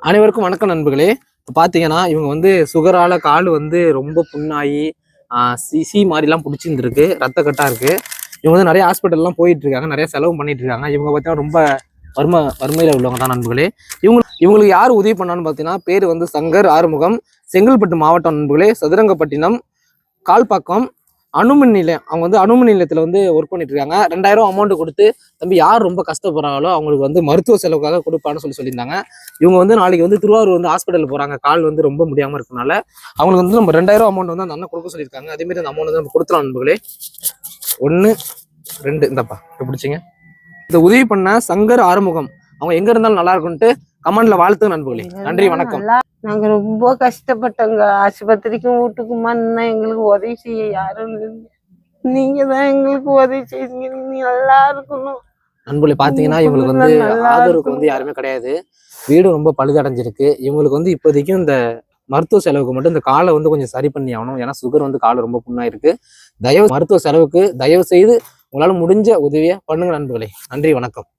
அனைவருக்கும் வணக்கம் நண்பர்களே. இப்போ பார்த்தீங்கன்னா இவங்க வந்து சுகரால கால் வந்து ரொம்ப புண்ணாகி சி மாதிரிலாம் பிடிச்சிருந்துருக்கு, ரத்த கட்டாக இருக்குது. இவங்க வந்து நிறைய ஹாஸ்பிட்டல்லாம் போயிட்டு இருக்காங்க, நிறைய செலவு பண்ணிட்டு இருக்காங்க. இவங்க பார்த்தீங்கன்னா ரொம்ப வறுமையில் உள்ளவங்க தான் நண்பர்களே. இவங்களுக்கு யார் உதவி பண்ணான்னு பார்த்தீங்கன்னா பேர் வந்து சங்கர் ஆறுமுகம், செங்கல்பட்டு மாவட்டம் நண்பர்களே, சதுரங்கப்பட்டினம், கால்பாக்கம் அணுமின் நிலையம். அவங்க வந்து அணுமின் நிலையத்தில் வந்து ஒர்க் பண்ணிட்டு இருக்காங்க. 2000 அமௌண்ட் கொடுத்து தம்பி யார் ரொம்ப கஷ்டப்படுறாங்களோ அவங்களுக்கு வந்து மருத்துவ செலவுக்காக கொடுப்பான்னு சொல்லியிருந்தாங்க. இவங்க வந்து நாளைக்கு வந்து திருவாரூர் வந்து ஹாஸ்பிட்டல் போகிறாங்க, கால் வந்து ரொம்ப முடியாமல் இருக்கனால. அவங்களுக்கு வந்து நம்ம 2000 அமௌண்ட் வந்து அந்த அண்ணன் கொடுக்க சொல்லியிருக்காங்க. அதேமாரி அந்த அமௌண்ட் வந்து நம்ம கொடுத்துலாம் நண்பர்களே. 1 2 இந்தப்பா பிடிச்சிங்க. இந்த உதவி பண்ண சங்கர் ஆறுமுகம் அவங்க எங்க இருந்தாலும் நல்லா இருக்கும்ட்டு கமெண்ட்ல வாழ்த்து நண்பர்களே. நன்றி, வணக்கம். நாங்க ரொம்ப கஷ்டப்பட்டோங்க. ஆஸ்பத்திரிக்கும் வீட்டுக்குமா எங்களுக்கு உதவி செய்ய யாரும் இல்லைங்க. நீங்க தான் எங்களுக்கு உதவி செய்யுங்க. நீங்க நல்லா இருக்கணும் நண்பர்களே. பாத்தீங்கன்னா இவங்களுக்கு வந்து ஆதரவுக்கு வந்து யாருமே கிடையாது. வீடு ரொம்ப பழுதடைஞ்சிருக்கு. இவங்களுக்கு வந்து இப்போதைக்கும் இந்த மருத்துவ செலவுக்கு மட்டும் இந்த காலை வந்து கொஞ்சம் சரி பண்ணி ஆகணும். ஏன்னா சுகர் வந்து காலை ரொம்ப புண்ணாயிருக்கு. மருத்துவ செலவுக்கு தயவு செய்து உங்களால முடிஞ்ச உதவியை பண்ணுங்க நண்பர்களே. நன்றி, வணக்கம்.